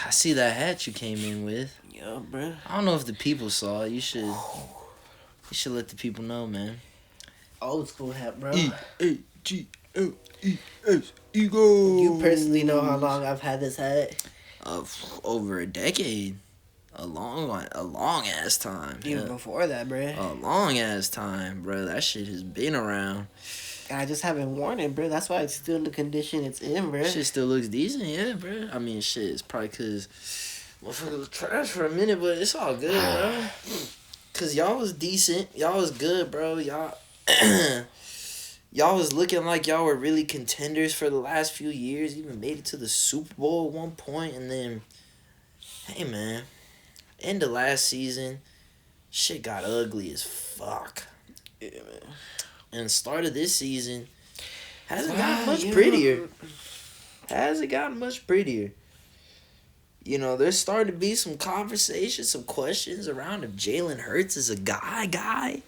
I see that hat you came in with. Yeah, bro. I don't know if the people saw it. You should let the people know, man. Old school hat, bro. EAGLES Eagles. You personally know how long I've had this hat? Over a decade. A long ass time. Even before that, bro. A long ass time, bro. That shit has been around. And I just haven't worn it, bro. That's why it's still in the condition it's in, bro. Shit still looks decent, yeah, bro. I mean, shit, it's probably because motherfucker was trash for a minute, but it's all good, bro. Because y'all was decent. Y'all was good, bro. Y'all was looking like y'all were really contenders for the last few years. Even made it to the Super Bowl at one point, and then, hey, man, end of last season, shit got ugly as fuck. Yeah, man. And start of this season hasn't gotten much prettier. Hasn't gotten much prettier. You know, there's starting to be some conversations, some questions around if Jalen Hurts is a guy.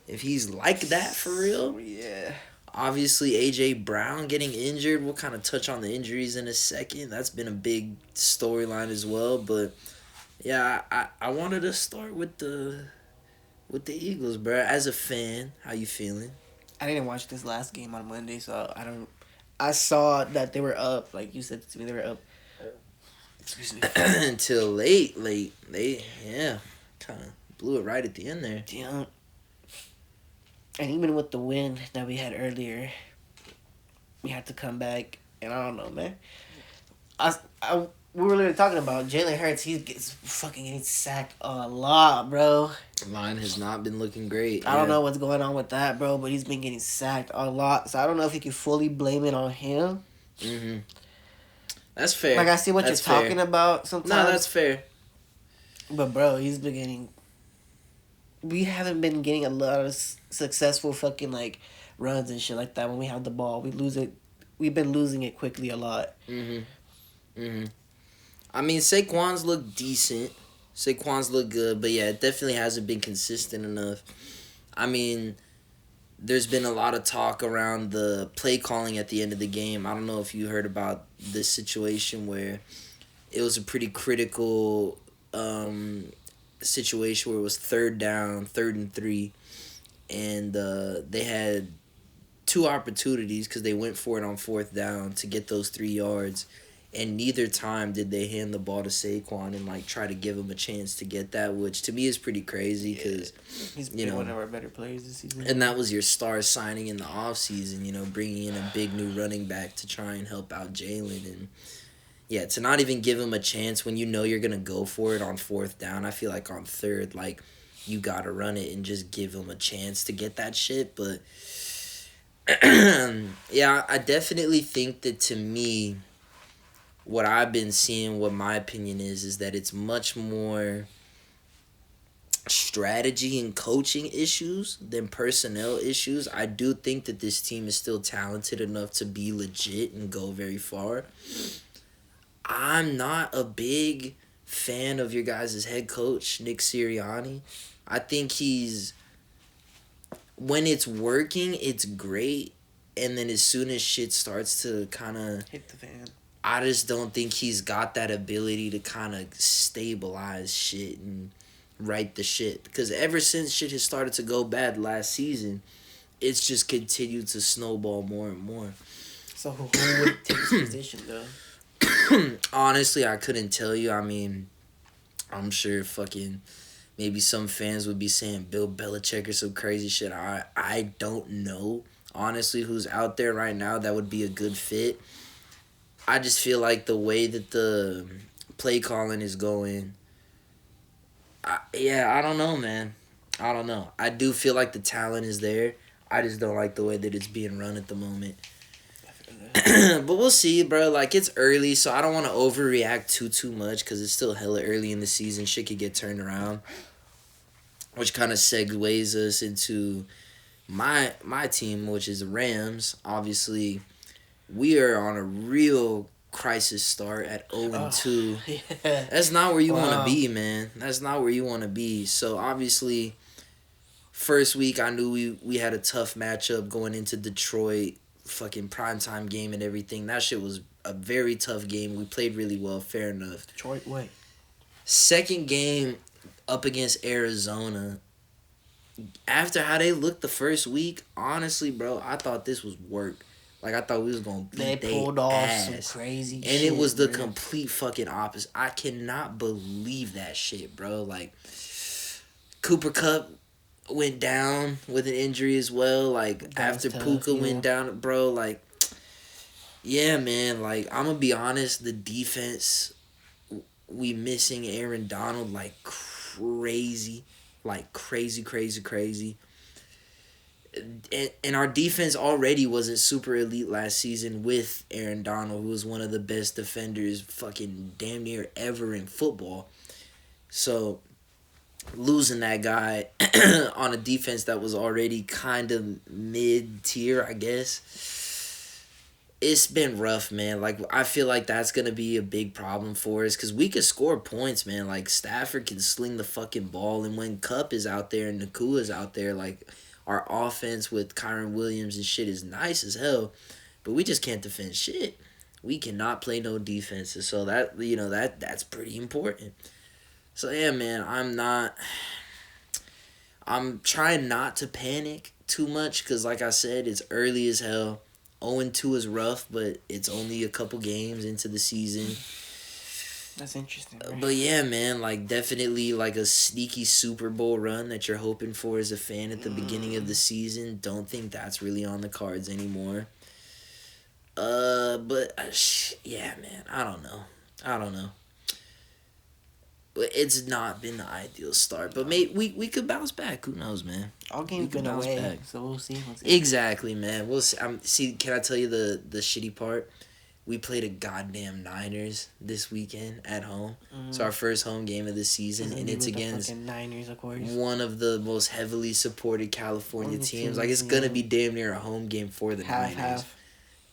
If he's like that for real. Yeah. Obviously, A.J. Brown getting injured. We'll kind of touch on the injuries in a second. That's been a big storyline as well. But, yeah, I wanted to start with the Eagles, bro. As a fan, how you feeling? I didn't watch this last game on Monday, so I saw that they were up. Like you said to me, they were up. Excuse me. Until late. They, kind of blew it right at the end there. Yeah. And even with the win that we had earlier, we had to come back. And I don't know, man. We were literally talking about Jalen Hurts. He gets fucking getting sacked a lot, bro. Line has not been looking great. I don't know what's going on with that, bro, but he's been getting sacked a lot. So I don't know if you can fully blame it on him. Mm-hmm. That's fair. Like, I see what you're talking about sometimes. No, that's fair. But, bro, he's been getting... We haven't been getting a lot of successful fucking, like, runs and shit like that when we have the ball. We lose it. We've been losing it quickly a lot. I mean, Saquon's look decent. Saquon's look good, but yeah, it definitely hasn't been consistent enough. I mean, there's been a lot of talk around the play calling at the end of the game. I don't know if you heard about this situation where it was a pretty critical situation where it was 3rd down, 3rd and 3, and they had 2 opportunities because they went for it on 4th down to get those 3 yards. And neither time did they hand the ball to Saquon and, like, try to give him a chance to get that, which to me is pretty crazy because, he's been one of our better players this season. And that was your star signing in the offseason, bringing in a big new running back to try and help out Jalen. And, yeah, to not even give him a chance when you know you're going to go for it on 4th down. I feel like on 3rd, like, you got to run it and just give him a chance to get that shit. But, yeah, I definitely think that to me... What I've been seeing, what my opinion is that it's much more strategy and coaching issues than personnel issues. I do think that this team is still talented enough to be legit and go very far. I'm not a big fan of your guys' head coach, Nick Sirianni. I think when it's working, it's great. And then as soon as shit starts to kind of... hit the fan. I just don't think he's got that ability to kind of stabilize shit and right the shit. Because ever since shit has started to go bad last season, it's just continued to snowball more and more. So who would take his position, though? Honestly, I couldn't tell you. I mean, I'm sure fucking maybe some fans would be saying Bill Belichick or some crazy shit. I don't know, honestly, who's out there right now that would be a good fit. I just feel like the way that the play calling is going, I don't know, man. I don't know. I do feel like the talent is there. I just don't like the way that it's being run at the moment. But we'll see, bro. Like, it's early, so I don't want to overreact too much because it's still hella early in the season. Shit could get turned around, which kind of segues us into my team, which is the Rams. Obviously... We are on a real crisis start at 0-2. Yeah. That's not where you want to be, man. That's not where you want to be. So, obviously, first week, I knew we had a tough matchup going into Detroit, fucking primetime game and everything. That shit was a very tough game. We played really well, fair enough. Detroit way. Second game up against Arizona. After how they looked the first week, honestly, bro, I thought this was work. Like I thought we was gonna They beat they pulled off some ass. crazy And shit. it was the bro. complete fucking opposite. I cannot believe that shit, bro. Like Cooper Cup went down with an injury as well. Like That was after tough, Puka yeah. went down, bro. Like, yeah, man. Like I'm gonna be honest, the defense, we missing Aaron Donald like crazy, crazy. And our defense already wasn't super elite last season with Aaron Donald, who was one of the best defenders fucking damn near ever in football. So losing that guy on a defense that was already kind of mid-tier, I guess, it's been rough, man. Like I feel like that's gonna be a big problem for us because we could score points, man. Like Stafford can sling the fucking ball, and when Cup is out there and Nakua's out there, like our offense with Kyron Williams and shit is nice as hell, but we just can't defend shit. We cannot play no defenses, so that that's pretty important. So yeah, man, I'm trying not to panic too much because, like I said, it's early as hell. 0-2 is rough, but it's only a couple games into the season. That's interesting. Right? But yeah, man, like definitely like a sneaky Super Bowl run that you're hoping for as a fan at the beginning of the season. Don't think that's really on the cards anymore. Yeah, man, I don't know. But it's not been the ideal start. But we could bounce back. Who knows, man? All games been away, so we'll see. Exactly, man. We'll see. See. Can I tell you the shitty part? We played a goddamn Niners this weekend at home. It's our first home game of the season, and it's against Niners, of course. one of the most heavily supported California teams. Like it's gonna be damn near a home game for the Niners. Half.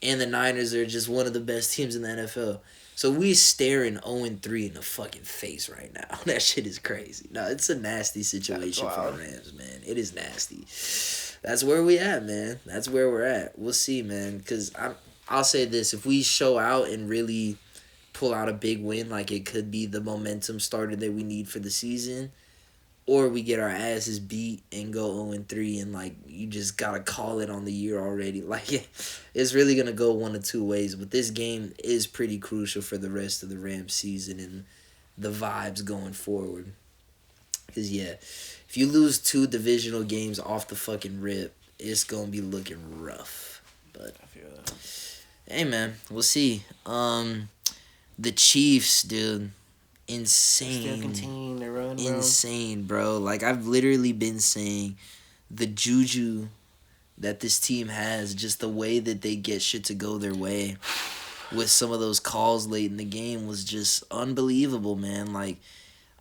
And the Niners are just one of the best teams in the NFL. So we staring 0-3 in the fucking face right now. That shit is crazy. No, it's a nasty situation for the Rams, man. It is nasty. That's where we at, man. That's where we're at. We'll see, man. Because I'll say this. If we show out and really pull out a big win, like it could be the momentum starter that we need for the season, or we get our asses beat and go 0-3 and like you just gotta call it on the year already. Like it's really gonna go one of two ways. But this game is pretty crucial for the rest of the Rams season and the vibes going forward. Cause yeah, if you lose 2 divisional games off the fucking rip, it's gonna be looking rough. But I feel that. Hey man, we'll see. The Chiefs, dude. Insane. Still continuing to run, bro. Insane, bro. Like I've literally been saying the juju that this team has, just the way that they get shit to go their way with some of those calls late in the game was just unbelievable, man. Like,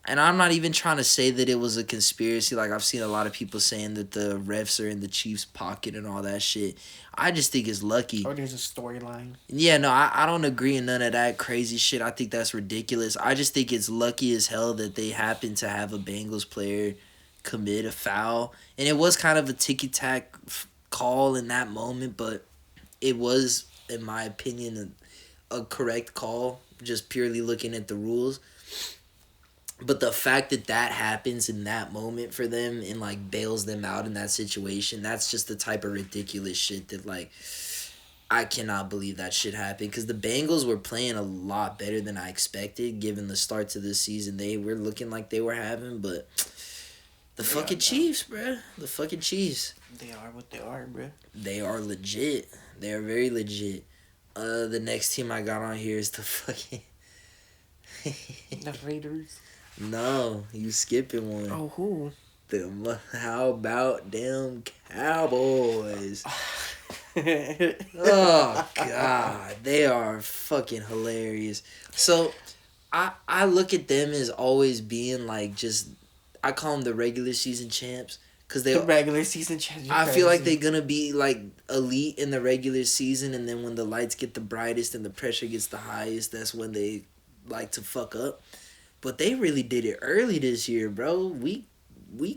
and I'm not even trying to say that it was a conspiracy. Like I've seen a lot of people saying that the refs are in the Chiefs' pocket and all that shit. I just think it's lucky. Or there's a storyline. Yeah, no, I don't agree in none of that crazy shit. I think that's ridiculous. I just think it's lucky as hell that they happen to have a Bengals player commit a foul. And it was kind of a ticky-tack call in that moment, but it was, in my opinion, a correct call, just purely looking at the rules. But the fact that that happens in that moment for them and, like, bails them out in that situation, that's just the type of ridiculous shit that, like, I cannot believe that shit happened. Because the Bengals were playing a lot better than I expected, given the start to this season they were looking like they were having. But the fucking Chiefs, bruh. The fucking Chiefs. They are what they are, bruh. They are legit. They are very legit. The next team I got on here is the fucking... The Raiders. No, you skipping one. Oh, who? How about them Cowboys? Oh, God. They are fucking hilarious. So, I look at them as always being, like, just... I call them the regular season champs. Cause the regular season champs. I feel like they're going to be, like, elite in the regular season. And then when the lights get the brightest and the pressure gets the highest, that's when they like to fuck up. But they really did it early this year, bro. Week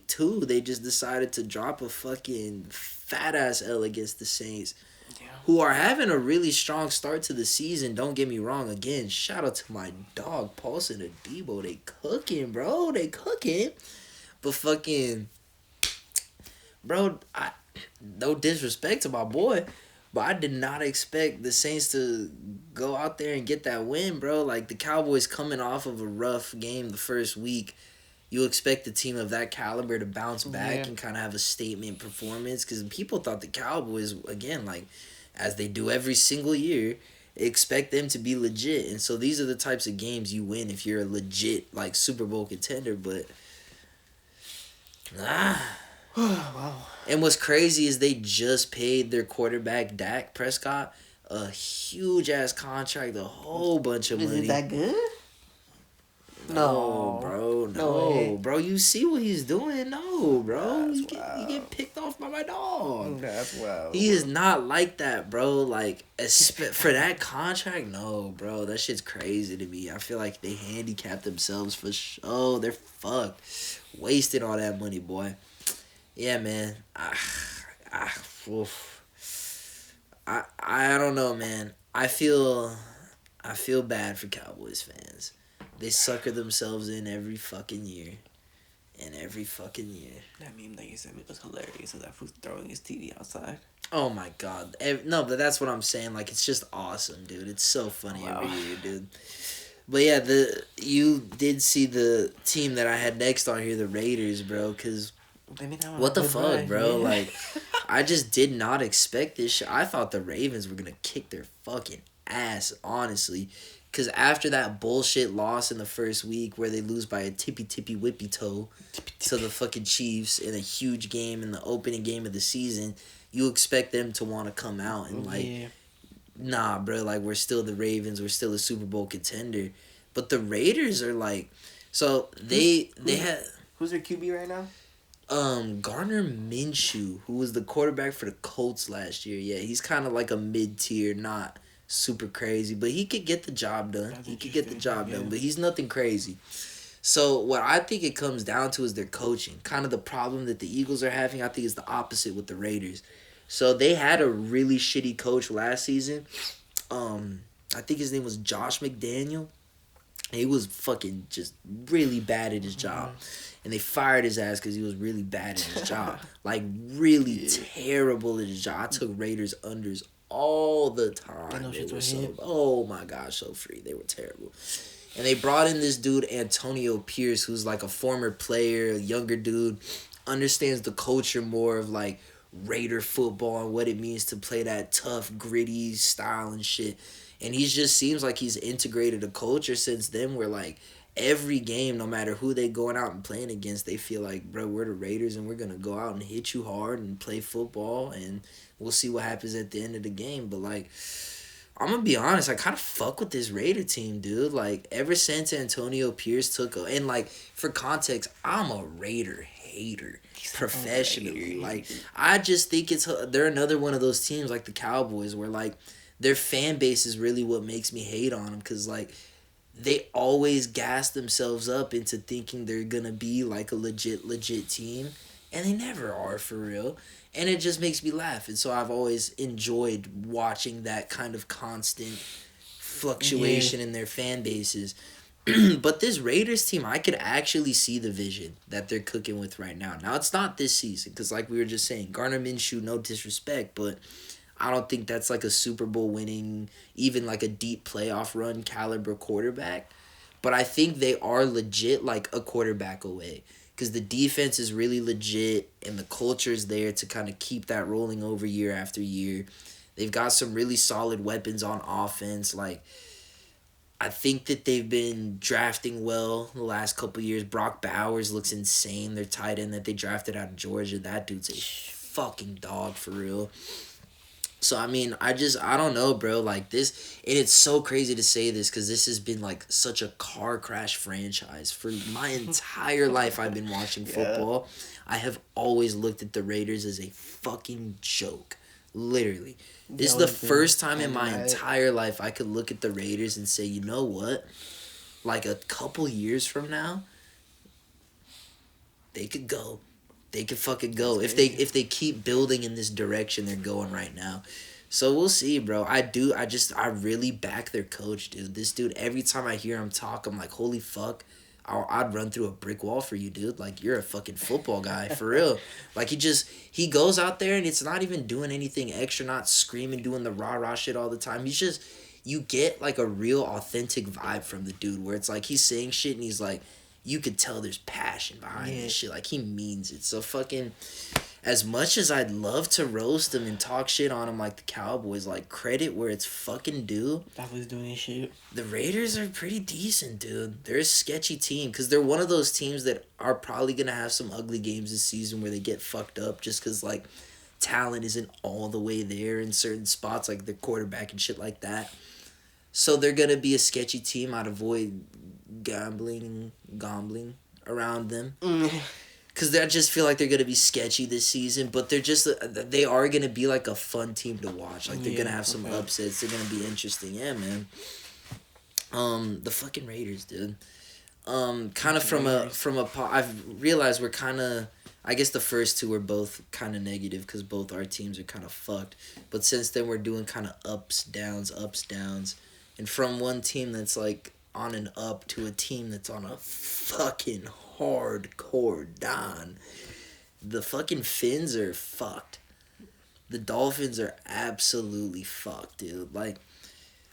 2, they just decided to drop a fucking fat-ass L against the Saints. Yeah. who are having a really strong start to the season. Don't get me wrong. Again, shout out to my dog, Paulson and Debo. They cooking, bro. They cooking. But fucking, bro, no disrespect to my boy, but I did not expect the Saints to go out there and get that win, bro. Like, the Cowboys coming off of a rough game the first week. You expect a team of that caliber to bounce back and kind of have a statement performance, because people thought the Cowboys, again, like, as they do every single year, expect them to be legit. And so these are the types of games you win if you're a legit, like, Super Bowl contender. But Wow. and what's crazy is they just paid their quarterback Dak Prescott a huge ass contract, a whole bunch of money. Is it that good? No, bro, no, bro. You see what he's doing? No, bro. You get picked off by my dog. That's wild. He is not like that, bro. Like, for that contract, no, bro. That shit's crazy to me. I feel like they handicapped themselves for sure. They're fucked. Wasted all that money, boy. Yeah, man. I don't know, man. I feel bad for Cowboys fans. They sucker themselves in every fucking year. And every fucking year. That meme that you sent me was hilarious. Of that fool throwing his TV outside. Oh my god. No, but that's what I'm saying. Like, it's just awesome, dude. It's so funny every year, dude. But yeah, you did see the team that I had next on here, the Raiders, bro. Because what the fuck, bro? Yeah. Like, I just did not expect this shit. I thought the Ravens were gonna kick their fucking ass, honestly. Because after that bullshit loss in the first week where they lose by a tippy-whippy toe to the fucking Chiefs in a huge game in the opening game of the season, you expect them to want to come out and, like, nah, bro, like, we're still the Ravens, we're still a Super Bowl contender. But the Raiders are, like, so they had... Who's their QB right now? Gardner Minshew, who was the quarterback for the Colts last year. Yeah, he's kind of like a mid-tier, not super crazy, but he could get the job done. He could get the job done, but he's nothing crazy. So what I think it comes down to is their coaching. Kind of the problem that the Eagles are having, I think, is the opposite with the Raiders. So they had a really shitty coach last season. I think his name was Josh McDaniel. He was fucking just really bad at his job. And they fired his ass because he was really bad at his job. Like, really terrible at his job. I took Raiders unders all the time. They were so, oh my gosh, so free. They were terrible. And they brought in this dude, Antonio Pierce, who's like a former player, a younger dude, understands the culture more of like Raider football and what it means to play that tough, gritty style and shit. And he just seems like he's integrated a culture since then where, like, every game, no matter who they going out and playing against, they feel like, bro, we're the Raiders and we're going to go out and hit you hard and play football and we'll see what happens at the end of the game. But, like, I'm going to be honest, I kind of fuck with this Raider team, dude. Like, ever since Antonio Pierce and, like, for context, I'm a Raider hater professionally. Like, I just think they're another one of those teams like the Cowboys where, like, their fan base is really what makes me hate on them because, like, they always gas themselves up into thinking they're going to be, like, a legit team, and they never are for real, and it just makes me laugh, and so I've always enjoyed watching that kind of constant fluctuation in their fan bases. But this Raiders team, I could actually see the vision that they're cooking with right now. Now, it's not this season because, like we were just saying, Gardner Minshew, no disrespect, but I don't think that's like a Super Bowl winning, even like a deep playoff run caliber quarterback. But I think they are legit like a quarterback away. Because the defense is really legit and the culture is there to kind of keep that rolling over year after year. They've got some really solid weapons on offense. Like, I think that they've been drafting well the last couple of years. Brock Bowers looks insane. Their tight end that they drafted out of Georgia. That dude's a fucking dog for real. So, I mean, I don't know, bro. Like, this, and it's so crazy to say this because this has been, like, such a car crash franchise. For my entire life I've been watching football, I have always looked at the Raiders as a fucking joke. Literally. This is the first time in my entire life I could look at the Raiders and say, you know what? Like, a couple years from now, they could go. They could fucking go if they keep building in this direction they're going right now. So we'll see, bro. I really back their coach, dude. This dude, every time I hear him talk, I'm like, holy fuck. I'd run through a brick wall for you, dude. Like, you're a fucking football guy, for real. Like, he goes out there and it's not even doing anything extra, not screaming, doing the rah rah shit all the time. You get, like, a real authentic vibe from the dude where it's like he's saying shit and he's like, you could tell there's passion behind Yeah. this shit. Like, he means it. So, fucking, as much as I'd love to roast him and talk shit on him like the Cowboys, like, credit where it's fucking due. That was doing his shit. The Raiders are pretty decent, dude. They're a sketchy team because they're one of those teams that are probably going to have some ugly games this season where they get fucked up just because, like, talent isn't all the way there in certain spots, like their quarterback and shit like that. So they're going to be a sketchy team. I'd avoid gambling around them. Because I just feel like they're going to be sketchy this season, but they are going to be like a fun team to watch. Like, they're going to have some upsets. They're going to be interesting. Yeah, man. The fucking Raiders, dude. Kind of I've realized we're kind of, I guess the first two were both kind of negative because both our teams are kind of fucked. But since then, we're doing kind of ups, downs. And from one team that's like on an up to a team that's on a fucking hardcore down. The fucking Finns are fucked. The Dolphins are absolutely fucked, dude. Like,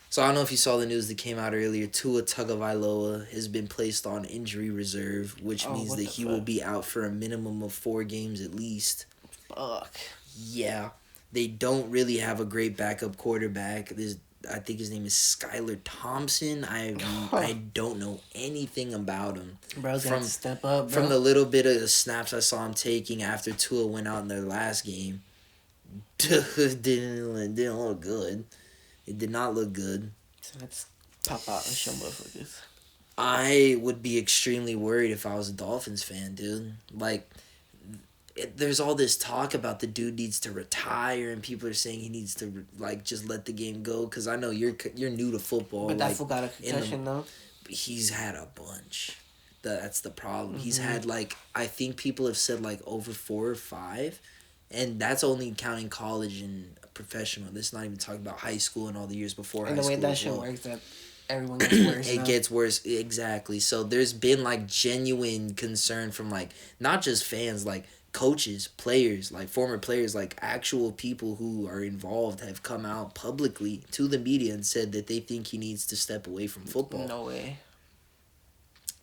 so I don't know if you saw the news that came out earlier. Tua Tagovailoa has been placed on injury reserve, which means that he will be out for a minimum of 4 games at least. Fuck. Yeah. They don't really have a great backup quarterback. I think his name is Skylar Thompson. I don't know anything about him. Bro's got to step up, bro. From the little bit of the snaps I saw him taking after Tua went out in their last game, didn't look good. It did not look good. So let's pop out and show motherfuckers. I would be extremely worried if I was a Dolphins fan, dude. Like, there's all this talk about the dude needs to retire, and people are saying he needs to like just let the game go. Because I know you're new to football. But like, that fool got a concussion though. He's had a bunch. That's the problem. Mm-hmm. He's had like, I think people have said like over 4 or 5, and that's only counting college and professional. This is not even talking about high school and all the years before high school. And the way that shit works, that everyone gets worse. It gets worse, exactly. So there's been like genuine concern from like not just fans, like coaches, players, like former players, like actual people who are involved have come out publicly to the media and said that they think he needs to step away from football. No way.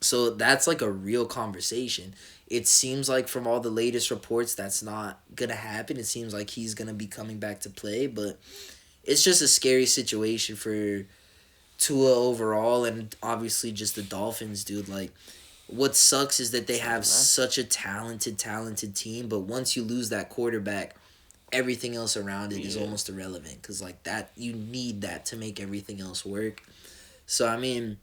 So that's like a real conversation. It seems like from all the latest reports that's not going to happen. It seems like he's going to be coming back to play, but it's just a scary situation for Tua overall and obviously just the Dolphins, dude. Like, what sucks is that they have such a talented team, but once you lose that quarterback, everything else around it is almost irrelevant because, like, that, you need that to make everything else work. So, I mean,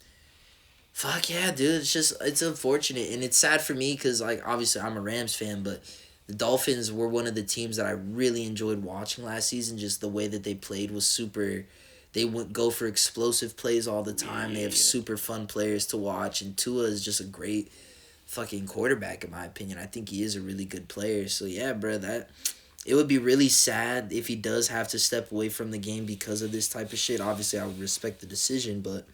fuck yeah, dude. It's unfortunate, and it's sad for me because, like, obviously I'm a Rams fan, but the Dolphins were one of the teams that I really enjoyed watching last season. Just the way that they played was super. They would go for explosive plays all the time. Yeah. They have super fun players to watch, and Tua is just a great fucking quarterback in my opinion. I think he is a really good player. So yeah, bro, it would be really sad if he does have to step away from the game because of this type of shit. Obviously, I would respect the decision, but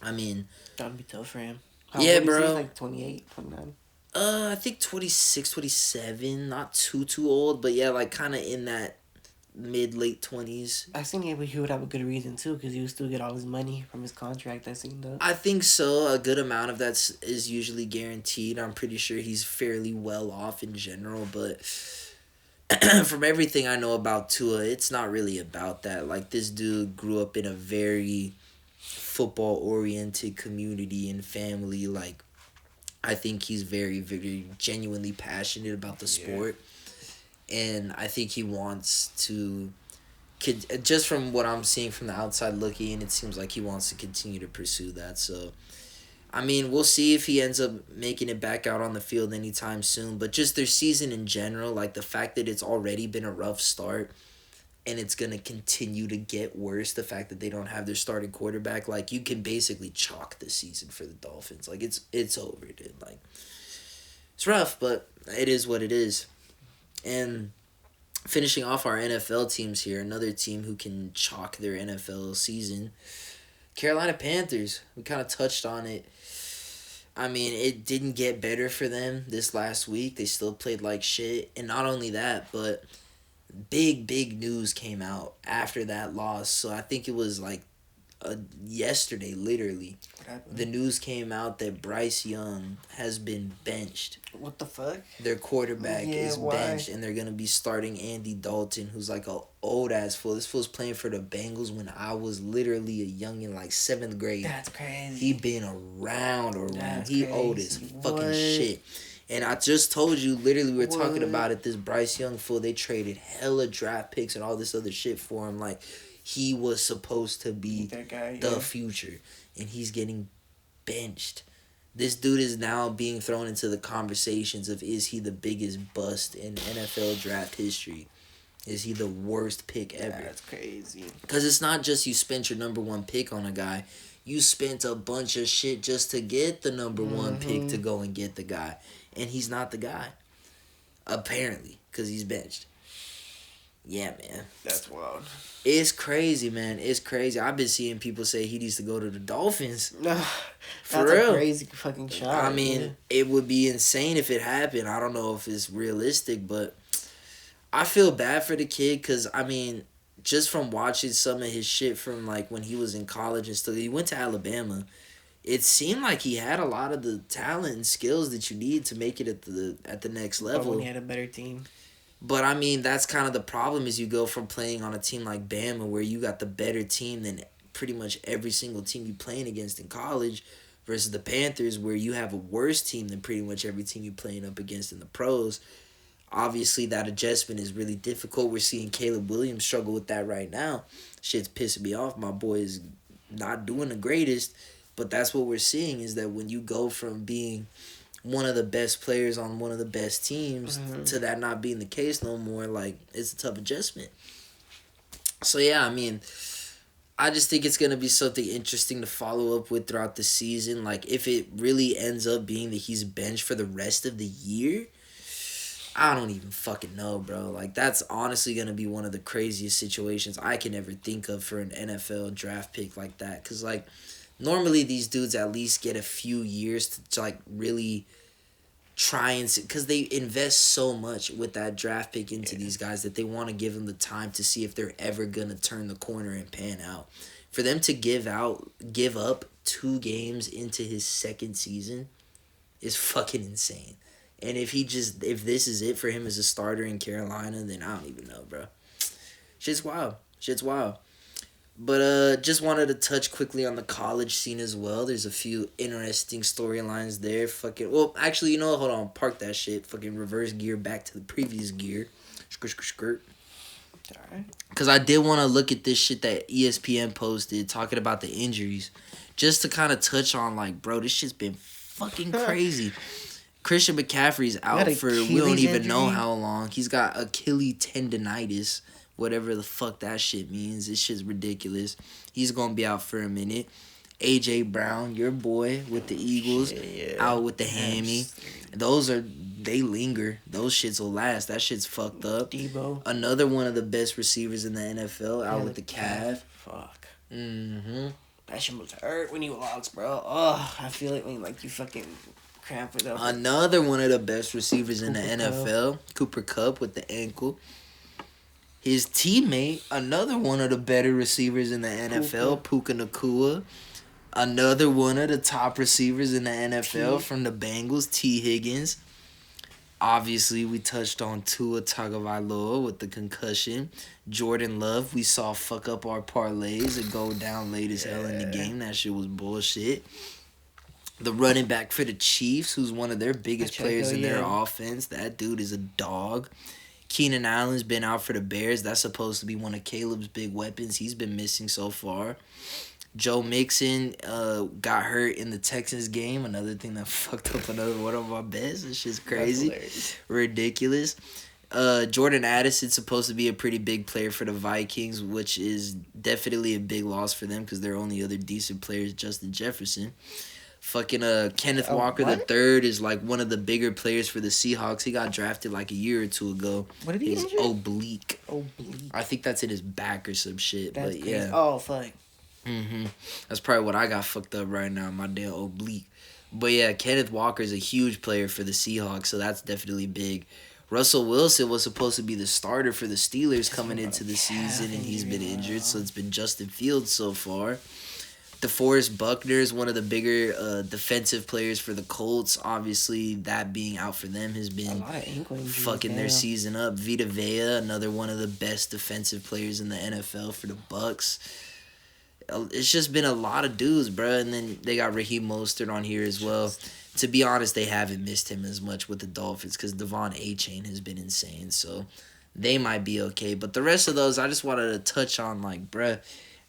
I mean, that'd be tough for him. How yeah, bro. He's like 28, 29. I think 26, 27. Not too old, but yeah, like kind of in that mid-late 20s. I seen he would have a good reason too, because he would still get all his money from his contract. I seen that. I think so. A good amount of that is usually guaranteed. I'm pretty sure he's fairly well off in general, but from everything I know about Tua, it's not really about that. Like, this dude grew up in a very football-oriented community and family. Like, I think he's very, very genuinely passionate about the sport. And I think he wants to, just from what I'm seeing from the outside looking in, it seems like he wants to continue to pursue that. So, I mean, we'll see if he ends up making it back out on the field anytime soon. But just their season in general, like the fact that it's already been a rough start and it's going to continue to get worse, the fact that they don't have their starting quarterback, like, you can basically chalk the season for the Dolphins. Like, it's over, dude. Like, it's rough, but it is what it is. And finishing off our NFL teams here, another team who can chalk their NFL season, Carolina Panthers. We kind of touched on it. I mean, it didn't get better for them this last week. They still played like shit. And not only that, but big news came out after that loss. So I think it was like yesterday, literally. What happened? The news came out that Bryce Young has been benched. What the fuck? Their quarterback Yeah, is why? benched, and they're gonna be starting Andy Dalton, who's like a old ass fool. This fool's playing for the Bengals when I was literally a youngin', like 7th grade. That's crazy. He been around. That's He old as crazy. fucking What? shit. And I just told you, literally, we were talking What? about it. This Bryce Young fool, they traded hella draft picks and all this other shit for him. Like, he was supposed to be That guy, the yeah. future, and he's getting benched. This dude is now being thrown into the conversations of, is he the biggest bust in NFL draft history? Is he the worst pick ever? That's crazy. Because it's not just you spent your number one pick on a guy. You spent a bunch of shit just to get the number one pick to go and get the guy. And he's not the guy. Apparently. Because he's benched. Yeah, man. That's wild. It's crazy, man. It's crazy. I've been seeing people say he needs to go to the Dolphins. No, For that's real. a crazy fucking shot. I mean, yeah. it would be insane if it happened. I don't know if it's realistic, but I feel bad for the kid because, I mean, just from watching some of his shit from, like, when he was in college and stuff, he went to Alabama. It seemed like he had a lot of the talent and skills that you need to make it at the next But level. when he had a better team. But, I mean, that's kind of the problem is you go from playing on a team like Bama where you got the better team than pretty much every single team you playing against in college versus the Panthers where you have a worse team than pretty much every team you playing up against in the pros. Obviously, that adjustment is really difficult. We're seeing Caleb Williams struggle with that right now. Shit's pissing me off. My boy is not doing the greatest. But that's what we're seeing is that when you go from being one of the best players on one of the best teams to that not being the case no more, like, it's a tough adjustment. So, yeah, I mean, I just think it's going to be something interesting to follow up with throughout the season. Like, if it really ends up being that he's benched for the rest of the year, I don't even fucking know, bro. Like, that's honestly going to be one of the craziest situations I can ever think of for an NFL draft pick like that. Because, like, normally these dudes at least get a few years to like, really try and see. Because they invest so much with that draft pick into these guys that they want to give them the time to see if they're ever going to turn the corner and pan out. For them to give up 2 games into his second season is fucking insane. And if this is it for him as a starter in Carolina, then I don't even know, bro. Shit's wild. But just wanted to touch quickly on the college scene as well. There's a few interesting storylines there. Well, actually, hold on. Park that shit. Fucking reverse gear back to the previous gear. Skirt. Alright. Because I did want to look at this shit that ESPN posted talking about the injuries. Just to kind of touch on, like, bro, this shit's been fucking crazy. Christian McCaffrey's out for we don't even know how long. He's got Achilles tendonitis, whatever the fuck that shit means. This shit's ridiculous. He's going to be out for a minute. A.J. Brown, your boy with the Eagles, out with the hammy. They linger. Those shits will last. That shit's fucked up. Debo. Another one of the best receivers in the NFL, out with the calf. Fuck. Mm-hmm. That shit must hurt when you lost, bro. Oh, I feel it when, like, you fucking cramp it up. Another one of the best receivers in the Cooper NFL, Cooper Kupp with the ankle. His teammate, another one of the better receivers in the NFL, Puka Nacua. Another one of the top receivers in the NFL from the Bengals, T. Higgins. Obviously, we touched on Tua Tagovailoa with the concussion. Jordan Love, we saw fuck up our parlays and go down late as hell in the game. That shit was bullshit. The running back for the Chiefs, who's one of their biggest players in their offense. That dude is a dog. Keenan Allen's been out for the Bears. That's supposed to be one of Caleb's big weapons. He's been missing so far. Joe Mixon got hurt in the Texans game. Another thing that fucked up another one of my bets. This shit's crazy. Ridiculous. Jordan Addison's supposed to be a pretty big player for the Vikings, which is definitely a big loss for them because their only other decent player is Justin Jefferson. Fucking Kenneth Oh, Walker the what? third is like one of the bigger players for the Seahawks. He got drafted like a year or two ago. What did he His injure? oblique. Oblique. I think that's in his back or some shit. That's But crazy. yeah. Oh, fuck. That's probably what I got fucked up right now. My damn oblique. But yeah, Kenneth Walker is a huge player for the Seahawks, so that's definitely big. Russell Wilson was supposed to be the starter for the Steelers coming into the season, and he's been injured, so it's been Justin Fields so far. DeForest Buckner is one of the bigger defensive players for the Colts. Obviously, that being out for them has A been lot of ankle injuries. fucking their damn. season up. Vita Vea, another one of the best defensive players in the NFL for the Bucks. It's just been a lot of dudes, bro. And then they got Raheem Mostert on here as well. To be honest, they haven't missed him as much with the Dolphins because Devon A-Chain has been insane. So they might be okay. But the rest of those, I just wanted to touch on, like, bruh,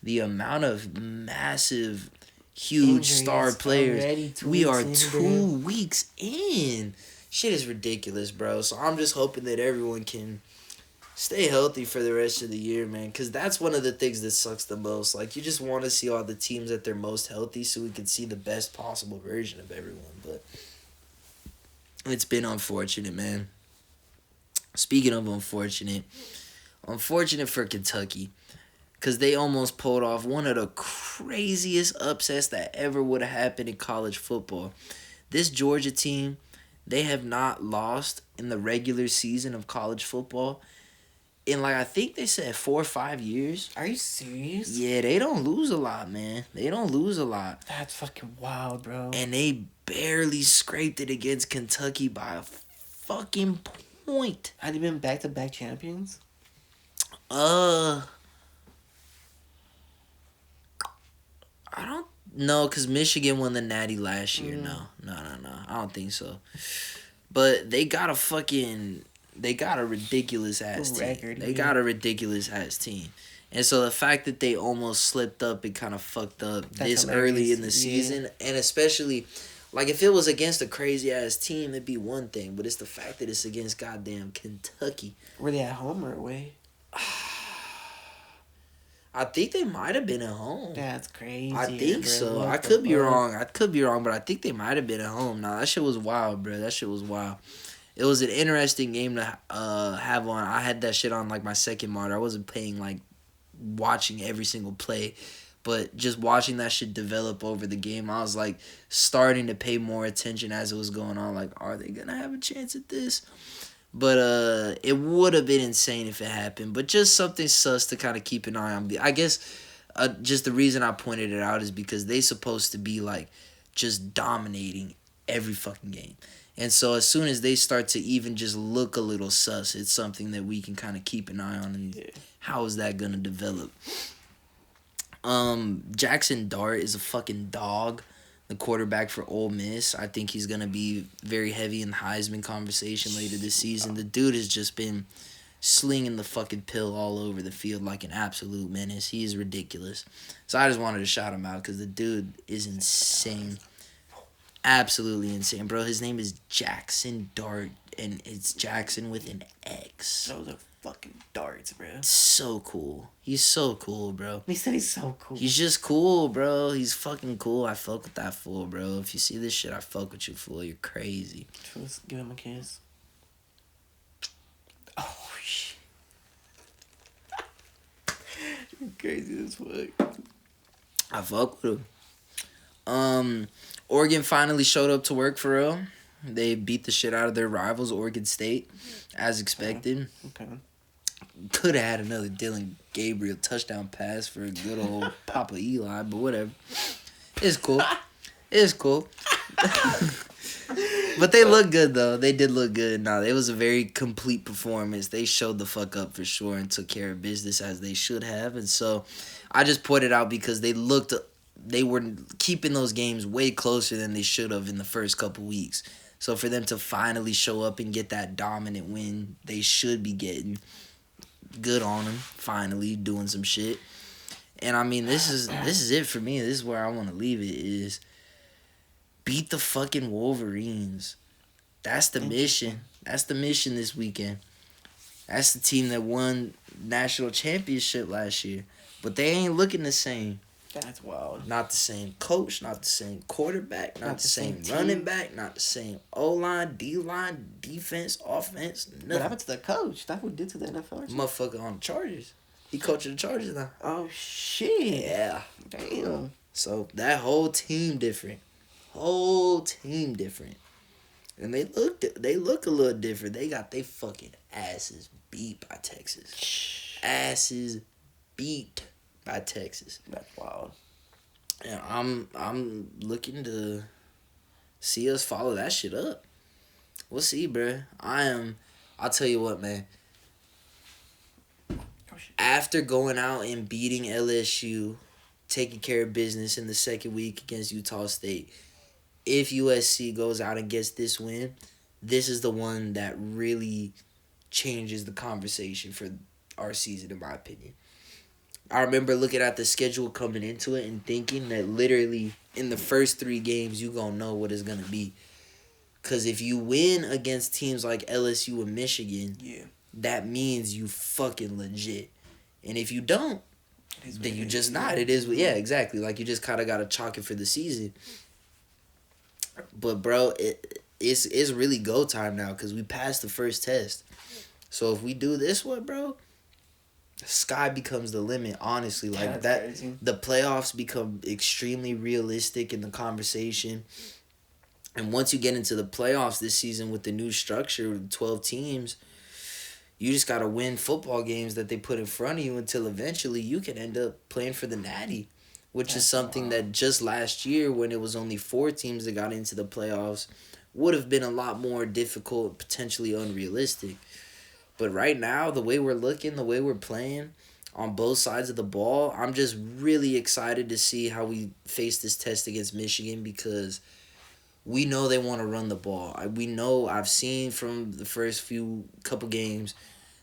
the amount of massive, huge Injuries star players. already 2 We weeks are in, 2 weeks in. Shit is ridiculous, bro. So I'm just hoping that everyone can stay healthy for the rest of the year, man. Because that's one of the things that sucks the most. Like, you just want to see all the teams at their most healthy so we can see the best possible version of everyone. But it's been unfortunate, man. Speaking of unfortunate for Kentucky. Because they almost pulled off one of the craziest upsets that ever would have happened in college football. This Georgia team, they have not lost in the regular season of college football in, like, I think they said 4 or 5 years. Are you serious? Yeah, they don't lose a lot, man. They don't lose a lot. That's fucking wild, bro. And they barely scraped it against Kentucky by a fucking point. Had they been back-to-back champions? I don't know, because Michigan won the Natty last year. Mm. No. I don't think so. But they got a ridiculous ass team. Record, They yeah. got a ridiculous ass team. And so the fact that they almost slipped up and kind of fucked up That's this early in the hilarious, season, and especially, like, if it was against a crazy ass team, it'd be one thing. But it's the fact that it's against goddamn Kentucky. Were they at home or away? I think they might have been at home. That's crazy. I think bro. so. What I the could be fuck? wrong, but I think they might have been at home. Nah, that shit was wild, bro. That shit was wild. It was an interesting game to have on. I had that shit on, like, my second monitor. I wasn't paying, like, watching every single play, but just watching that shit develop over the game, I was, like, starting to pay more attention as it was going on. Like, are they gonna have a chance at this? But it would have been insane if it happened. But just something sus to kind of keep an eye on. I guess just the reason I pointed it out is because they supposed to be, like, just dominating every fucking game. And so as soon as they start to even just look a little sus, it's something that we can kind of keep an eye on. And how is that going to develop? Jackson Dart is a fucking dog. The quarterback for Ole Miss. I think he's going to be very heavy in the Heisman conversation later this season. The dude has just been slinging the fucking pill all over the field like an absolute menace. He is ridiculous. So I just wanted to shout him out because the dude is insane. Absolutely insane, bro. His name is Jackson Dart, and it's Jackson with an X. Those are fucking darts, bro. So cool. He's so cool, bro. He said he's so cool. He's just cool, bro. He's fucking cool. I fuck with that fool, bro. If you see this shit, I fuck with you, fool. You're crazy. Let's give him a kiss. Oh, shit. You're crazy as fuck. I fuck with him. Oregon finally showed up to work for real. They beat the shit out of their rivals, Oregon State, as expected. Okay. Could have had another Dylan Gabriel touchdown pass for a good old Papa Eli, but whatever. It's cool. It's cool. But they look good, though. They did look good. Nah, it was a very complete performance. They showed the fuck up for sure and took care of business as they should have. And so I just pointed out because they were keeping those games way closer than they should have in the first couple weeks. So for them to finally show up and get that dominant win they should be getting, good on them, finally doing some shit. And I mean, this is it for me. This is where I want to leave it, is beat the fucking Wolverines. That's the mission. That's the mission this weekend. That's the team that won national championship last year. But they ain't looking the same. That's wild. Not the same coach, not the same quarterback, not the same team. running back, not the same O-line, D-line, defense, offense, What nothing. happened to the coach? That what did to the NFL? Motherfucker on the Chargers. He coaching the Chargers now. Oh shit! Yeah. Damn. So that whole team different. Whole team different. And they look a little different. They got they fucking asses beat by Texas. Asses beat by Texas. That's wild. And I'm looking to see us follow that shit up. We'll see, bruh. I'll tell you what, man. After going out and beating LSU, taking care of business in the second week against Utah State, if USC goes out and gets this win, this is the one that really changes the conversation for our season, in my opinion. I remember looking at the schedule coming into it and thinking that literally in the first 3 games, you going to know what it's going to be. Because if you win against teams like LSU and Michigan, that means you fucking legit. And if you don't, then you just not. It is, yeah, exactly. Like, you just kind of got to chalk it for the season. But, bro, it's really go time now because we passed the first test. So if we do this one, bro, sky becomes the limit, honestly. Like that crazy. The playoffs become extremely realistic in the conversation. And once you get into the playoffs this season with the new structure with 12 teams, you just got to win football games that they put in front of you until eventually you can end up playing for the Natty, which is something that just last year when it was only 4 teams that got into the playoffs would have been a lot more difficult, potentially unrealistic. But right now, the way we're looking, the way we're playing on both sides of the ball, I'm just really excited to see how we face this test against Michigan because we know they want to run the ball. We know, I've seen from the first couple games,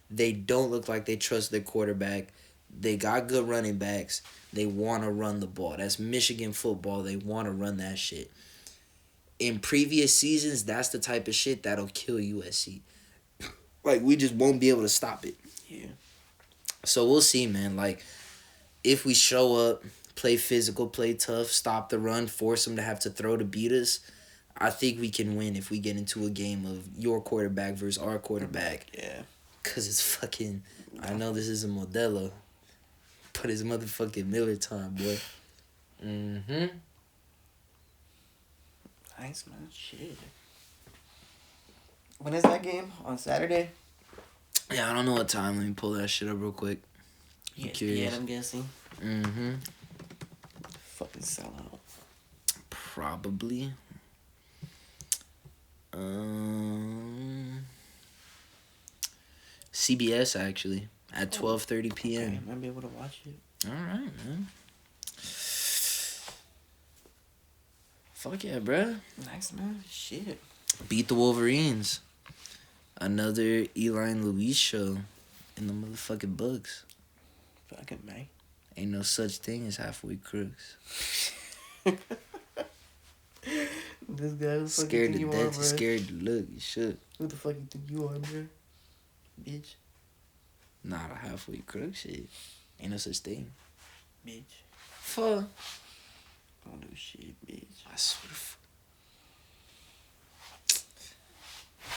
they don't look like they trust their quarterback. They got good running backs. They want to run the ball. That's Michigan football. They want to run that shit. In previous seasons, that's the type of shit that'll kill USC. Like, we just won't be able to stop it. Yeah. So we'll see, man. Like, if we show up, play physical, play tough, stop the run, force them to have to throw to beat us, I think we can win if we get into a game of your quarterback versus our quarterback. Yeah. Because it's fucking... I know this is a Modelo, but it's motherfucking Miller time, boy. Mm-hmm. Nice, man. Shit. When is that game? On Saturday? Yeah, I don't know what time. Let me pull that shit up real quick. Yeah, curious. I'm guessing. Mm-hmm. Fucking sell out. Probably. CBS, actually, at 12:30 p.m. Okay, I might be able to watch it. All right, man. Fuck yeah, bruh. Nice, man. Shit. Beat the Wolverines. Another Eli and Louise show in the motherfucking books. Fucking man. Ain't no such thing as halfway crooks. This guy who Scared to you death, are, bro. scared to look. You should. Who the fuck you think you are, bro? Bitch. Not a halfway crook shit. Ain't no such thing. Bitch. Fuck. Don't do shit, bitch. I swear to